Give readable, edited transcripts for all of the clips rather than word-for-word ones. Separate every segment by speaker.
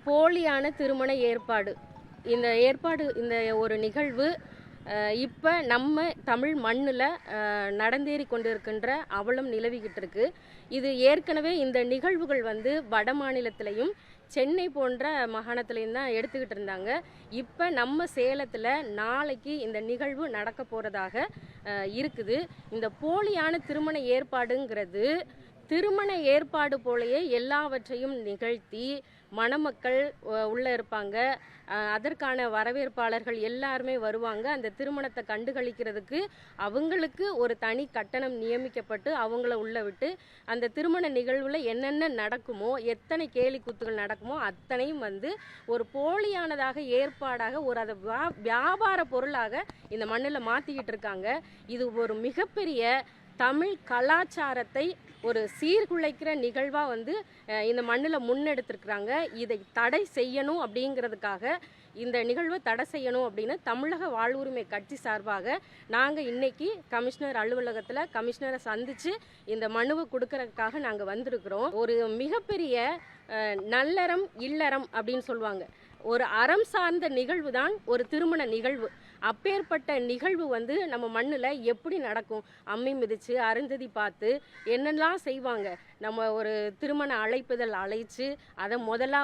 Speaker 1: போலியான திருமண ஏற்பாடு. இந்த ஒரு நிகழ்வு இப்போ நம்ம தமிழ் மண்ணில் நடந்தேறி கொண்டிருக்கின்ற அவலம் நிலவிக்கிட்டு இருக்கு. இது ஏற்கனவே இந்த நிகழ்வுகள் வட மாநிலத்திலையும் சென்னை போன்ற மாகாணத்திலையும் தான் எடுத்துக்கிட்டு இருந்தாங்க. இப்போ நம்ம சேலத்தில் நாளைக்கு இந்த நிகழ்வு நடக்க போகிறதாக இருக்குது. இந்த போலியான திருமண ஏற்பாடுங்கிறது திருமண ஏற்பாடு போலயே எல்லாவற்றையும் நிகழ்த்தி மணமக்கள் உள்ளே இருப்பாங்க, அதற்கான வரவேற்பாளர்கள் எல்லாருமே வருவாங்க. அந்த திருமணத்தை கண்டுகளிக்கிறதுக்கு அவங்களுக்கு ஒரு தனி கட்டணம் நியமிக்கப்பட்டு அவங்கள உள்ள விட்டு அந்த திருமண நிகழ்வில் என்னென்ன நடக்குமோ, எத்தனை கேலி கூத்துகள் நடக்குமோ அத்தனையும் ஒரு போலியானதாக ஏற்பாடாக அதை வியாபார பொருளாக இந்த மண்ணில் மாற்றிக்கிட்டு இருக்காங்க. இது ஒரு மிகப்பெரிய தமிழ் கலாச்சாரத்தை ஒரு சீர்குலைக்கிற நிகழ்வாக இந்த மண்ணில் முன்னெடுத்திருக்கிறாங்க. இதை தடை செய்யணும் அப்படிங்கிறதுக்காக இந்த நிகழ்வை தடை செய்யணும் அப்படின்னு தமிழக வாழ்வுரிமை கட்சி சார்பாக நாங்கள் இன்னைக்கு கமிஷனர் அலுவலகத்தில் கமிஷனரை சந்தித்து இந்த மனுவை கொடுக்கறதுக்காக நாங்கள் வந்திருக்கிறோம். ஒரு மிகப்பெரிய நல்லறம் இல்லறம் அப்படின்னு சொல்லுவாங்க. ஒரு அறம் சார்ந்த நிகழ்வு தான் ஒரு திருமண நிகழ்வு. அப்பேற்பட்ட நிகழ்வு நம்ம மண்ணில் எப்படி நடக்கும்? அம்மி மிதித்து அருந்ததி பார்த்து என்னெல்லாம் செய்வாங்க. நம்ம ஒரு திருமண அழைப்புதல் அழைச்சி அதை முதல்ல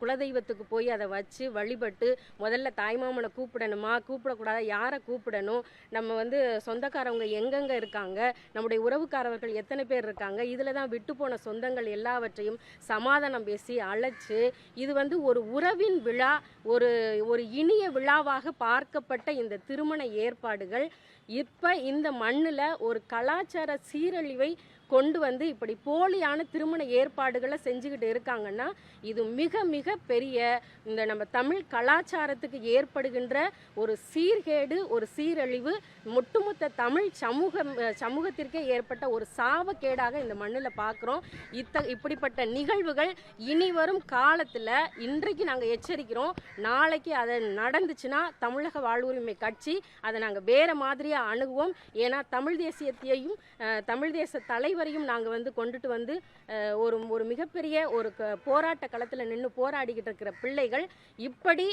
Speaker 1: குலதெய்வத்துக்கு போய் அதை வச்சு வழிபட்டு முதல்ல தாய்மாமனை கூப்பிடணுமா, கூப்பிடக்கூடாத, யாரை கூப்பிடணும், நம்ம சொந்தக்காரவங்க எங்கெங்கே இருக்காங்க, நம்முடைய உறவுக்காரவர்கள் எத்தனை பேர் இருக்காங்க, இதில் தான் விட்டு போன சொந்தங்கள் எல்லாவற்றையும் சமாதானம் பேசி அழைச்சி இது ஒரு உறவின் விழா, ஒரு இனிய விழாவாக பார்க்கப்பட்ட இந்த திருமண ஏற்பாடுகள் இப்போ இந்த மண்ணில் ஒரு கலாச்சார சீரழிவை கொண்டு இப்படி போலியான திருமண ஏற்பாடுகளை செஞ்சுக்கிட்டு இருக்காங்கன்னா இது மிக மிக பெரிய இந்த நம்ம தமிழ் கலாச்சாரத்துக்கு ஏற்படுகின்ற ஒரு சீர்கேடு, ஒரு சீரழிவு, ஒட்டுமொத்த தமிழ் சமூகத்திற்கே ஏற்பட்ட ஒரு சாபக்கேடாக இந்த மண்ணில் பார்க்குறோம். இப்படிப்பட்ட நிகழ்வுகள் இனி வரும் காலத்தில் இன்றைக்கு நாங்கள் எச்சரிக்கிறோம். நாளைக்கு அதை நடந்துச்சுன்னா தமிழக வாழ்வுரிமை கட்சி அதை நாங்கள் வேறு மாதிரியாக அணுகுவோம். ஏன்னா தமிழ் தேசியத்தையும் தமிழ் தேச தலைவரையும் நாங்கள் கொண்டுட்டு ஒரு மிகப்பெரிய ஒரு போராட்ட களத்தில் நின்று போராடிக்கிட்டு இருக்கிற பிள்ளைகள் இப்படி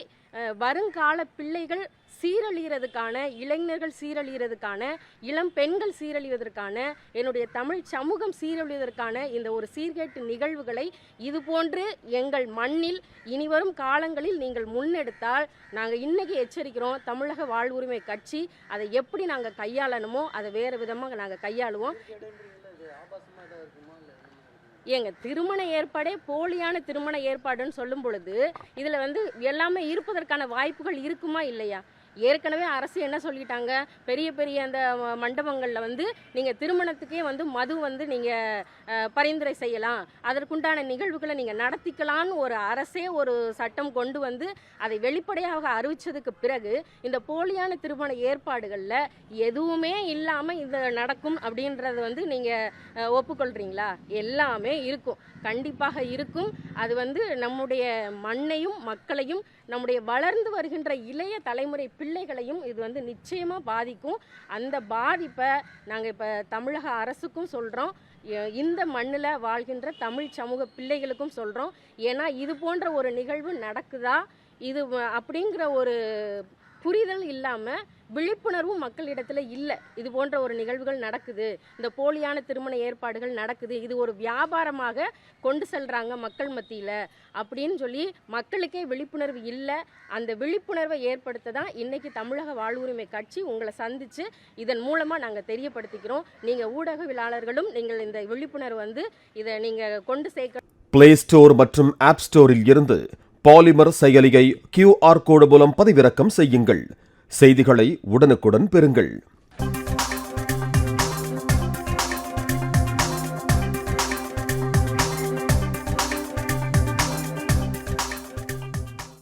Speaker 1: வருங்கால பிள்ளைகள் சீரழிகிறதுக்கான, இளைஞர்கள் சீரழிகிறதுக்கான, இளம் பெண்கள் சீரழிவதற்கான, என்னுடைய தமிழ் சமூகம் சீரழிவதற்கான இந்த ஒரு சீர்கேட்டு நிகழ்வுகளை இதுபோன்று எங்கள் மண்ணில் இனிவரும் காலங்களில் நீங்கள் முன்னெடுத்தால் நாங்கள் இன்னைக்கு எச்சரிக்கிறோம். தமிழக வாழ்வுரிமை கட்சி அதை எப்படி நாங்கள் கையாளணுமோ அதை வேறு விதமாக நாங்கள் கையாளுவோம். ஏங்க, திருமண ஏற்பாடே போலியான திருமண ஏற்பாடுன்னு சொல்லும் பொழுது இதில் எல்லாமே இருப்பதற்கான வாய்ப்புகள் இருக்குமா இல்லையா? ஏற்கனவே அரசு என்ன சொல்லிட்டாங்க, பெரிய பெரிய அந்த மண்டபங்களில் நீங்கள் திருமணத்துக்கே மது நீங்கள் பரிந்துரை செய்யலாம், அதற்குண்டான நிகழ்வுகளை நீங்கள் நடத்திக்கலான்னு ஒரு அரசே ஒரு சட்டம் கொண்டு அதை வெளிப்படையாக அறிவித்ததுக்கு பிறகு இந்த போலியான திருமண ஏற்பாடுகளில் எதுவுமே இல்லாமல் இது நடக்கும் அப்படின்றது நீங்கள் ஒப்புக்கொள்கிறீங்களா? எல்லாமே இருக்கும், கண்டிப்பாக இருக்கும். அது நம்முடைய மண்ணையும் மக்களையும் நம்முடைய வளர்ந்து வருகின்ற இளைய தலைமுறை பிள்ளைகளையும் இது நிச்சயமாக பாதிக்கும். அந்த பாதிப்பை நாங்கள் இப்போ தமிழக அரசுக்கும் சொல்கிறோம், இந்த மண்ணில் வாழ்கின்ற தமிழ் சமூக பிள்ளைகளுக்கும் சொல்கிறோம். ஏன்னா இது போன்ற ஒரு நிகழ்வு நடக்குதா இது அப்படிங்கிற ஒரு புரிதல் இல்லாமல் விழிப்புணர்வும் மக்களிடத்தில் இல்லை. இது போன்ற ஒரு நிகழ்வுகள் நடக்குது, இந்த போலியான திருமண ஏற்பாடுகள் நடக்குது, இது ஒரு வியாபாரமாக கொண்டு செல்கிறாங்க மக்கள் மத்தியில் அப்படின்னு சொல்லி மக்களுக்கே விழிப்புணர்வு இல்லை. அந்த விழிப்புணர்வை ஏற்படுத்த தான் இன்றைக்கி தமிழக வாழ்வுரிமை கட்சி உங்களை சந்தித்து இதன் மூலமாக நாங்கள் தெரியப்படுத்திக்கிறோம். நீங்கள் ஊடகவியலாளர்களும் நீங்கள் இந்த விழிப்புணர்வு இதை நீங்கள் கொண்டு சேர்க்க
Speaker 2: பிளே ஸ்டோர் மற்றும் ஆப் ஸ்டோரில் இருந்து பாலிமர் செயலியை QR கோடு மூலம் பதிவிறக்கம் செய்யுங்கள். செய்திகளை உடனுக்குடன் பெறுங்கள்.